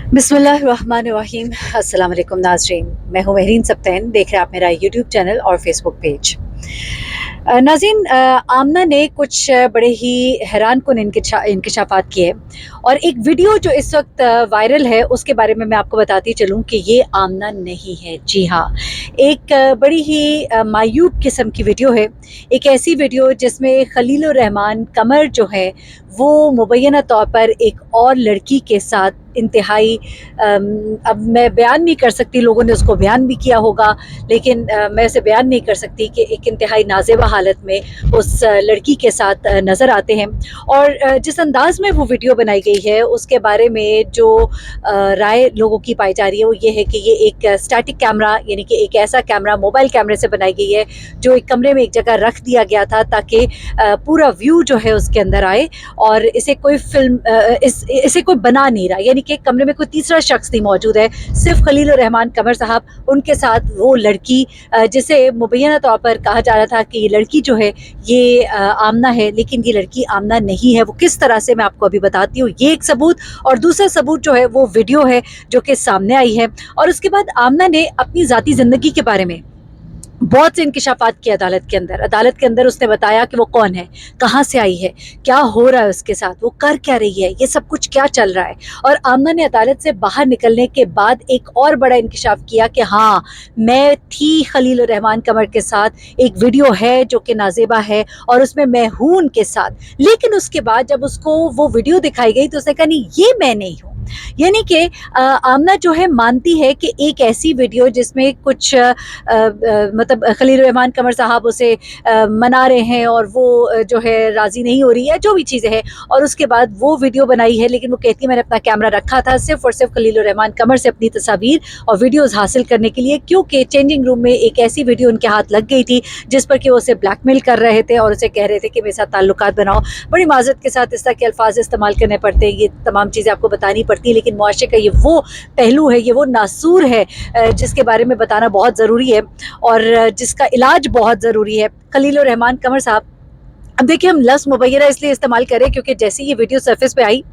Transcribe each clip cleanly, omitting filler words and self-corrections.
बिस्मिल्लाहिर्रहमानिर्रहीम। अस्सलाम वालेकुम नाज़रीन, मैं हूँ महरीन सब्तैन। देख रहे हैं आप मेरा यूट्यूब चैनल और फेसबुक पेज। नाज़रीन, आमना ने कुछ बड़े ही हैरान कुन इंकशाफात किए और एक वीडियो जो इस वक्त वायरल है उसके बारे में मैं आपको बताती चलूँ कि ये आमना नहीं है। जी हाँ, एक बड़ी ही मायूब किस्म की वीडियो है। एक ऐसी वीडियो जिसमें खलीलुर रहमान कमर जो है वो मुबैना तौर पर एक और लड़की के साथ इंतहाई अब मैं बयान नहीं कर सकती, लोगों ने उसको बयान भी किया होगा, लेकिन मैं उसे बयान नहीं कर सकती कि एक इंतहाई नाज़ेबा हालत में उस लड़की के साथ नज़र आते हैं। और जिस अंदाज़ में वो वीडियो बनाई गई है उसके बारे में जो राय लोगों की पाई जा रही है वो ये है कि ये एक स्टैटिक कैमरा, यानी कि एक ऐसा कैमरा मोबाइल कैमरे से बनाई गई है जो एक कमरे में एक जगह रख दिया गया था ताकि पूरा व्यू जो है उसके अंदर आए और इसे कोई फिल्म इसे कोई बना नहीं रहा, यानी कि कमरे में कोई तीसरा शख्स नहीं मौजूद है, सिर्फ खलीलुर रहमान कमर साहब, उनके साथ वो लड़की जिसे मुबैना तौर पर कहा जा रहा था कि ये लड़की जो है ये आमना है, लेकिन ये लड़की आमना नहीं है। वो किस तरह से मैं आपको अभी बताती हूँ, ये एक सबूत। और दूसरा सबूत जो है वो वीडियो है जो कि सामने आई है। और उसके बाद आमना ने अपनी ज़ाती ज़िंदगी के बारे में बहुत से इंकशाफात किए अदालत के अंदर उसने बताया कि वो कौन है, कहाँ से आई है, क्या हो रहा है उसके साथ, वो कर क्या रही है, ये सब कुछ क्या चल रहा है। और आमना ने अदालत से बाहर निकलने के बाद एक और बड़ा इंकशाफ किया कि हाँ, मैं थी खलीलुर रहमान कमर के साथ, एक वीडियो है जो कि नाजेबा है और उसमें मैं हूँ उनके साथ। लेकिन उसके बाद जब उसको वो वीडियो दिखाई गई तो उसने कहा नहीं, ये मैं नहीं हूँ। यानी कि आमना जो है मानती है कि एक ऐसी वीडियो जिसमें कुछ मतलब खलीलुर रहमान कमर साहब उसे मना रहे हैं और वो जो है राज़ी नहीं हो रही है, जो भी चीज़ें हैं, और उसके बाद वो वीडियो बनाई है। लेकिन वो कहती है मैंने अपना कैमरा रखा था सिर्फ और सिर्फ खलीलुर रहमान कमर से अपनी तस्वीर और वीडियोज़ हासिल करने के लिए, क्योंकि चेंजिंग रूम में एक ऐसी वीडियो उनके हाथ लग गई थी जिस पर कि वो उसे ब्लैकमेल कर रहे थे और उसे कह रहे थे कि मेरे साथ ताल्लुकात बनाओ। बड़ी माजरत के साथ इस तरह के अल्फाज इस्तेमाल करने पड़ते हैं, ये तमाम चीज़ें आपको बतानी पड़ती हैं, लेकिन मुआशरे का ये वो पहलू है, ये वो नासूर है जिसके बारे में बताना बहुत ज़रूरी है और जिसका इलाज बहुत ज़रूरी है। खलीलुर रहमान कमर साहब, अब देखिए हम लफ्ज़ मुबैना इसलिए इस्तेमाल करें क्योंकि जैसे ये वीडियो सरफेस पे आई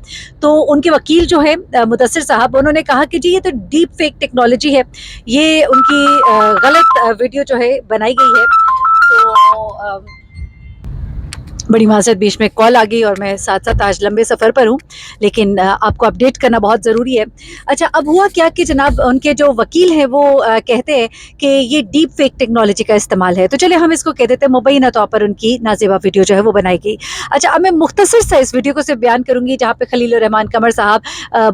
तो उनके वकील जो है मुदस्सिर साहब, उन्होंने कहा कि जी ये तो डीप फेक टेक्नोलॉजी है, ये उनकी गलत वीडियो जो है बनाई गई है। तो बड़ी माज़रत, बीच में कॉल आ गई और मैं साथ साथ आज लंबे सफ़र पर हूँ, लेकिन आपको अपडेट करना बहुत ज़रूरी है। अच्छा, अब हुआ क्या कि जनाब उनके जो वकील हैं वो कहते हैं कि ये डीप फेक टेक्नोलॉजी का इस्तेमाल है, तो चलिए हम इसको कह देते हैं मुबैना तौर पर उनकी नाज़ेबा वीडियो जो है वो बनाई गई। अच्छा, अब मैं मुख्तसर सा इस वीडियो को सिर्फ बयान करूँगी जहाँ पे खलीलुर रहमान कमर साहब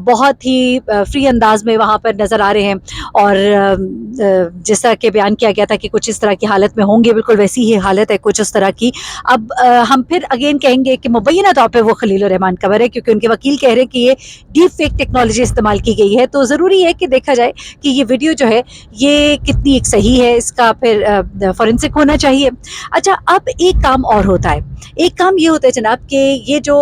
बहुत ही फ्री अंदाज में वहाँ पर नज़र आ रहे हैं और जिस तरह के बयान किया गया था कि कुछ इस तरह की हालत में होंगे, बिल्कुल वैसी ही हालत है कुछ उस तरह की। अब हम फिर अगेन कहेंगे कि मुबैना तौर पे वो खलीलुर रहमान कमर है क्योंकि उनके वकील कह रहे हैं कि ये डीप फेक टेक्नोलॉजी इस्तेमाल की गई है, तो ज़रूरी है कि देखा जाए कि ये वीडियो जो है ये कितनी एक सही है, इसका फिर फॉरेंसिक होना चाहिए। अच्छा, अब एक काम और होता है, एक काम ये होता है जनाब कि ये जो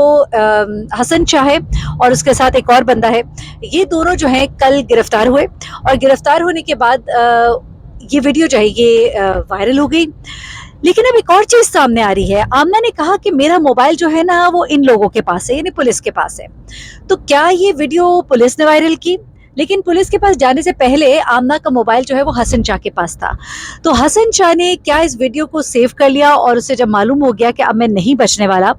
हसन शाह है और उसके साथ एक और बंदा है, ये दोनों जो हैं कल गिरफ्तार हुए और गिरफ्तार होने के बाद ये वीडियो जो है ये वायरल हो गई। लेकिन अब एक और चीज सामने आ रही है, आमना ने कहा कि मेरा मोबाइल जो है ना वो इन लोगों के पास है, यानी पुलिस के पास है। तो क्या ये वीडियो पुलिस ने वायरल की? लेकिन पुलिस के पास जाने से पहले आमना का मोबाइल जो है वो हसन शाह के पास था। तो हसन शाह ने क्या इस वीडियो को सेव कर लिया और उसे जब मालूम हो गया कि अब मैं नहीं बचने वाला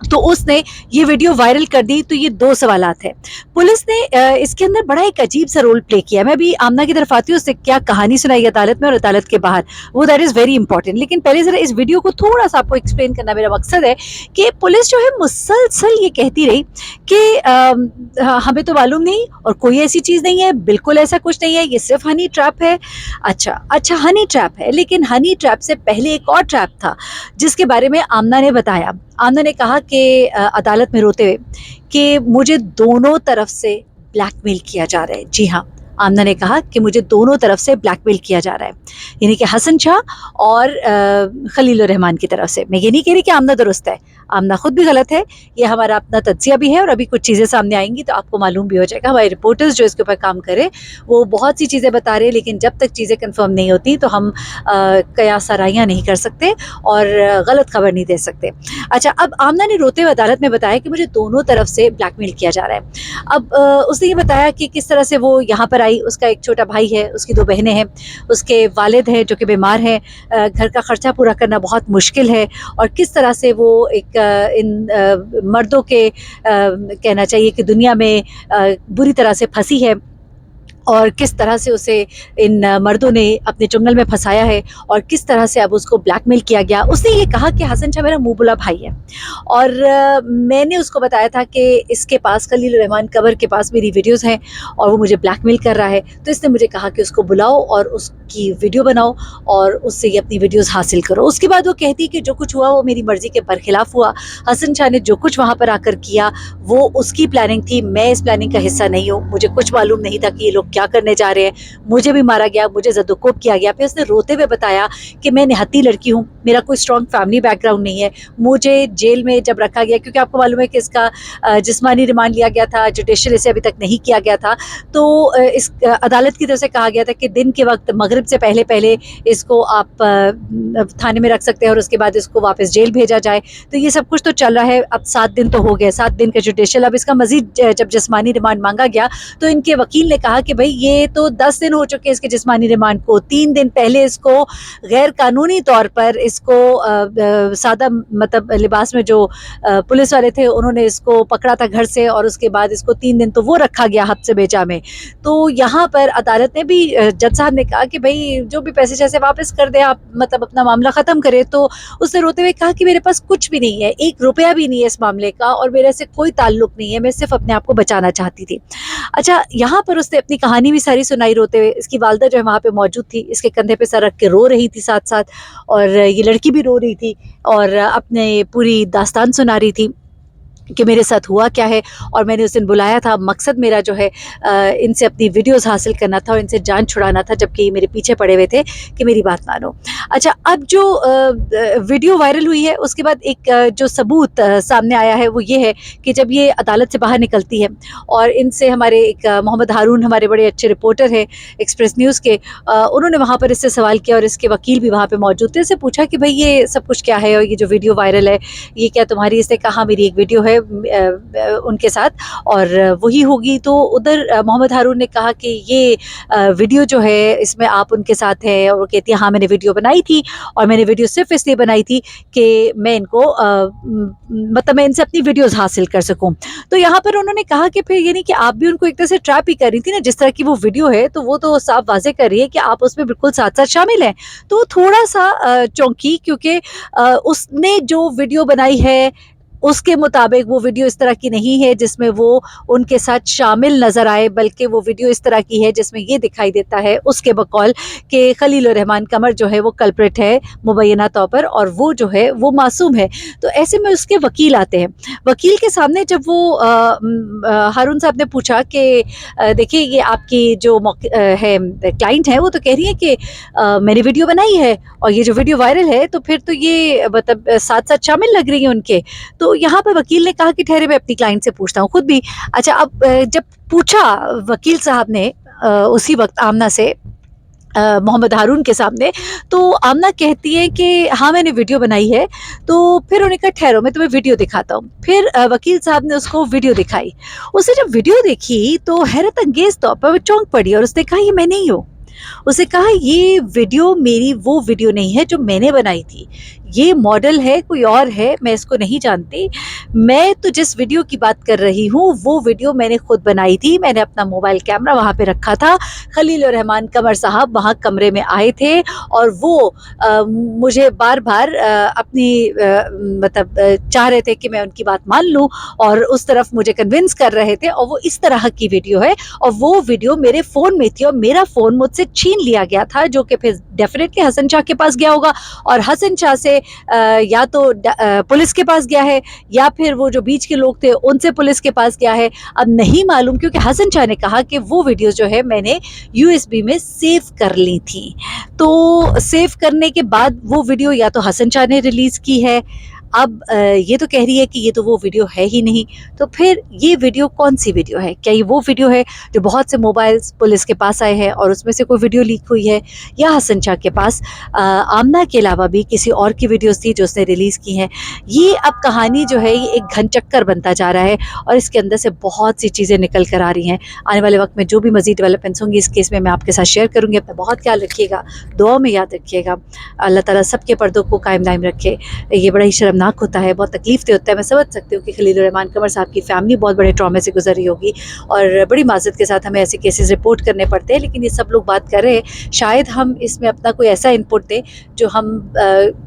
तो उसने ये वीडियो वायरल कर दी। तो ये दो सवालात है। पुलिस ने इसके अंदर बड़ा एक अजीब सा रोल प्ले किया। मैं भी आमना की तरफ आती हूँ, उससे क्या कहानी सुनाई अदालत में और अदालत के बाहर, वो दैट इज़ वेरी इंपॉर्टेंट। लेकिन पहले ज़रा इस वीडियो को थोड़ा सा आपको एक्सप्लेन करना मेरा मकसद है कि पुलिस जो है मुसलसल ये कहती रही कि हमें तो मालूम नहीं और कोई ऐसी चीज़ नहीं है, बिल्कुल ऐसा कुछ नहीं है, ये सिर्फ हनी ट्रैप है। अच्छा, हनी ट्रैप है, लेकिन हनी ट्रैप से पहले एक और ट्रैप था जिसके बारे में आमना ने बताया। आमना ने कहा कि अदालत में रोते हुए कि मुझे दोनों तरफ से ब्लैकमेल किया जा रहा है। जी हाँ, आमना ने कहा कि मुझे दोनों तरफ से ब्लैकमेल किया जा रहा है, यानी कि हसन शाह और खलीलुर रहमान की तरफ से। मैं ये नहीं कह रही कि आमना दुरुस्त है, आमना खुद भी गलत है, ये हमारा अपना तज्जिया भी है, और अभी कुछ चीज़ें सामने आएंगी तो आपको मालूम भी हो जाएगा। हमारे रिपोर्टर्स जो इसके ऊपर काम करे वो बहुत सी चीज़ें बता रहे हैं, लेकिन जब तक चीज़ें कंफर्म नहीं होती तो हम कयास आराइयाँ नहीं कर सकते और गलत खबर नहीं दे सकते। अच्छा, अब आमना ने रोते हुए अदालत में बताया कि मुझे दोनों तरफ से ब्लैकमेल किया जा रहा है। अब उसने ये बताया कि किस तरह से वो यहाँ पर आई, उसका एक छोटा भाई है, उसकी 2 बहनें हैं, उसके वालिद हैं जो कि बीमार हैं, घर का खर्चा पूरा करना बहुत मुश्किल है, और किस तरह से वो एक इन मर्दों के कहना चाहिए कि दुनिया में बुरी तरह से फंसी है, और किस तरह से उसे इन मर्दों ने अपने चुंगल में फंसाया है, और किस तरह से अब उसको ब्लैकमेल किया गया। उसने ये कहा कि हसन शाह मेरा मुँह बुला भाई है, और मैंने उसको बताया था कि इसके पास खलील रहमान कबर के पास मेरी वीडियोस हैं और वो मुझे ब्लैकमेल कर रहा है। तो इसने मुझे कहा कि उसको बुलाओ और उसकी वीडियो बनाओ और उससे ये अपनी वीडियोस हासिल करो। उसके बाद वो कहती कि जो कुछ हुआ वो मेरी मर्ज़ी के बरखिलाफ़ हुआ। हसन शाह ने जो कुछ वहाँ पर आकर किया वो उसकी प्लानिंग थी, मैं इस प्लानिंग का हिस्सा नहीं हूँ। मुझे कुछ मालूम नहीं था कि ये लोग क्या करने जा रहे हैं। मुझे भी मारा गया, मुझे ज़दोकोब किया गया। फिर उसने रोते हुए बताया कि मैं निहत्ती लड़की हूँ, मेरा कोई स्ट्रॉन्ग फैमिली बैकग्राउंड नहीं है। मुझे जेल में जब रखा गया, क्योंकि आपको मालूम है कि इसका जिस्मानी रिमांड लिया गया था, जुडिशल इसे अभी तक नहीं किया गया था, तो इस अदालत की तरफ से कहा गया था कि दिन के वक्त मगरिब से पहले पहले इसको आप थाने में रख सकते हैं और उसके बाद इसको वापस जेल भेजा जाए। तो ये सब कुछ तो चल रहा है। अब 7 दिन तो हो गए, 7 दिन का जुडिशल। अब इसका मजीद जब जिस्मानी रिमांड मांगा गया तो इनके वकील ने कहा कि भाई ये तो 10 दिन हो चुके हैं इसके जिस्मानी रिमांड को। 3 दिन पहले इसको गैर कानूनी तौर पर इसको सादा मतलब लिबास में जो पुलिस वाले थे उन्होंने इसको पकड़ा था घर से, और उसके बाद इसको 3 दिन तो वो रखा गया हब्स बेजा में। तो यहाँ पर अदालत ने भी, जज साहब ने कहा कि भाई जो भी पैसे जैसे वापस कर दे आप, मतलब अपना मामला ख़त्म करे। तो उसने रोते हुए कहा कि मेरे पास कुछ भी नहीं है, 1 रुपया भी नहीं है इस मामले का, और मेरे से कोई ताल्लुक नहीं है, मैं सिर्फ अपने आप को बचाना चाहती थी। अच्छा, यहाँ पर उसने अपनी कहानी भी सारी सुनाई रोते हुए। इसकी वालदा जो है वहाँ पे मौजूद थी, इसके कंधे पे सर रख के रो रही थी साथ साथ, और ये लड़की भी रो रही थी और अपने पूरी दास्तान सुना रही थी कि मेरे साथ हुआ क्या है। और मैंने उस दिन बुलाया था, मकसद मेरा जो है इनसे अपनी वीडियोस हासिल करना था और इनसे जान छुड़ाना था, जबकि ये मेरे पीछे पड़े हुए थे कि मेरी बात मानो। अच्छा, अब जो वीडियो वायरल हुई है उसके बाद एक जो सबूत सामने आया है वो ये है कि जब ये अदालत से बाहर निकलती है और इनसे हमारे एक मोहम्मद हारून, हमारे बड़े अच्छे रिपोर्टर हैं एक्सप्रेस न्यूज़ के, उन्होंने वहाँ पर इससे सवाल किया और इसके वकील भी वहाँ पर मौजूद थे। इससे पूछा कि भाई ये सब कुछ क्या है और ये जो वीडियो वायरल है ये क्या तुम्हारी? इसने कहा मेरी एक वीडियो है उनके साथ और वही होगी। तो उधर मोहम्मद हारून ने कहा कि ये वीडियो जो है इसमें आप उनके साथ हैं, और वो कहती है हाँ मैंने वीडियो बनाई थी, और मैंने वीडियो सिर्फ इसलिए बनाई थी कि मैं इनको मतलब मैं इनसे अपनी वीडियोस हासिल कर सकूं। तो यहाँ पर उन्होंने कहा कि फिर ये नहीं कि आप भी उनको एक तरह से ट्रैप ही कर रही थी ना, जिस तरह की वो वीडियो है तो वो तो साफ वाजे कर रही है कि आप उसमें बिल्कुल साथ साथ शामिल हैं। तो वो थोड़ा सा चौंकी, क्योंकि उसने जो वीडियो बनाई है उसके मुताबिक वो वीडियो इस तरह की नहीं है जिसमें वो उनके साथ शामिल नज़र आए, बल्कि वो वीडियो इस तरह की है जिसमें ये दिखाई देता है उसके बकौल कि खलील रहमान कमर जो है वो कल्प्रिट है मुबैना तौर पर, और वो जो है वो मासूम है। तो ऐसे में उसके वकील आते हैं। वकील के सामने जब वो हारून साहब ने पूछा कि देखिए ये आपकी जो है क्लाइंट है वो तो कह रही है कि मैंने वीडियो बनाई है और ये जो वीडियो वायरल है तो फिर तो ये मतलब साथ साथ शामिल लग रही है उनके। तो यहाँ पर वकील ने कहा कि ठहरे मैं अपनी क्लाइंट से पूछता हूँ खुद भी। अच्छा, अब जब पूछा वकील साहब ने उसी वक्त आमना से मोहम्मद हारून के सामने, तो आमना कहती है कि हाँ मैंने वीडियो बनाई है। तो फिर उन्होंने कहा ठहरो मैं तुम्हें वीडियो दिखाता हूँ। फिर वकील साहब ने उसको वीडियो दिखाई। उसने जब वीडियो देखी तो हैरत अंगेज तौर पर वो चौंक पड़ी और उसने कहा ये मैं नहीं हूँ। उसे कहा ये वीडियो मेरी वो वीडियो नहीं है जो मैंने बनाई थी, ये मॉडल है कोई और है, मैं इसको नहीं जानती। मैं तो जिस वीडियो की बात कर रही हूँ वो वीडियो मैंने खुद बनाई थी। मैंने अपना मोबाइल कैमरा वहाँ पे रखा था, खलील रहमान कमर साहब वहाँ कमरे में आए थे और वो मुझे बार बार अपनी मतलब चाह रहे थे कि मैं उनकी बात मान लूँ और उस तरफ मुझे कन्विंस कर रहे थे, और वो इस तरह की वीडियो है और वो वीडियो मेरे फ़ोन में थी और मेरा फ़ोन मुझसे छीन लिया गया था, जो कि फिर डेफिनेटली हसन शाह के पास गया होगा और हसन शाह से या तो पुलिस के पास गया है या फिर वो जो बीच के लोग थे उनसे पुलिस के पास गया है, अब नहीं मालूम। क्योंकि हसन शाह ने कहा कि वो वीडियो जो है मैंने USB में सेव कर ली थी। तो सेव करने के बाद वो वीडियो या तो हसन शाह ने रिलीज़ की है, اب یہ تو کہہ رہی ہے کہ یہ تو وہ ویڈیو ہے ہی نہیں، تو پھر یہ ویڈیو کون سی ویڈیو ہے؟ کیا یہ وہ ویڈیو ہے جو بہت سے موبائلز پولیس کے پاس آئے ہیں اور اس میں سے کوئی ویڈیو لیک ہوئی ہے، یا حسن شاہ کے پاس آمنہ کے علاوہ بھی کسی اور کی ویڈیوز تھی جو اس نے ریلیز کی ہیں؟ یہ اب کہانی جو ہے یہ ایک گھن چکر بنتا جا رہا ہے اور اس کے اندر سے بہت سی چیزیں نکل کر آ رہی ہیں. آنے والے وقت میں جو بھی مزید ڈیولپمنٹس ہوں گی اس کیس میں آپ کے ساتھ شیئر کروں گی. اپنا بہت خیال رکھیے گا، دعاؤں میں یاد رکھیے گا. اللہ تعالیٰ سب کے پردوں کو قائم دائم رکھے. یہ بڑا ہی شرمناک ہوتا ہے، بہت تکلیف دہ ہوتا ہے. میں سمجھ سکتی ہوں کہ خلیل الرحمان قمر صاحب کی فیملی بہت بڑے ٹرامے سے گزر رہی ہوگی اور بڑی معذرت کے ساتھ ہمیں ایسے کیسز رپورٹ کرنے پڑتے ہیں، لیکن یہ سب لوگ بات کر رہے ہیں، شاید ہم اس میں اپنا کوئی ایسا انپٹ دیں جو ہم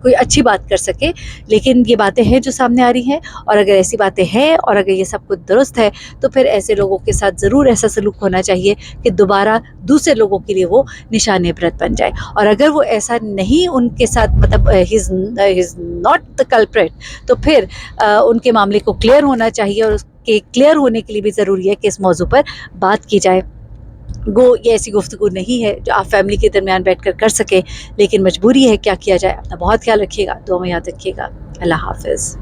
کوئی اچھی بات کر سکیں. لیکن یہ باتیں ہیں جو سامنے آ رہی ہیں، اور اگر ایسی باتیں ہیں اور اگر یہ سب کچھ درست ہے تو پھر ایسے لوگوں کے ساتھ ضرور ایسا سلوک ہونا چاہیے کہ دوبارہ دوسرے لوگوں کے لیے وہ نشان عبرت بن جائے. اور اگر وہ ایسا نہیں ان کے ساتھ، مطلب ہی از ناٹ دا کلپریٹ، تو پھر ان کے معاملے کو کلیئر ہونا چاہیے، اور اس کے کلیئر ہونے کے لیے بھی ضروری ہے کہ اس موضوع پر بات کی جائے. گو یہ ایسی گفتگو نہیں ہے جو آپ فیملی کے درمیان بیٹھ کر سکیں، لیکن مجبوری ہے، کیا کیا جائے. اپنا بہت خیال رکھیے گا، دعا میں یاد رکھیے گا. اللہ حافظ.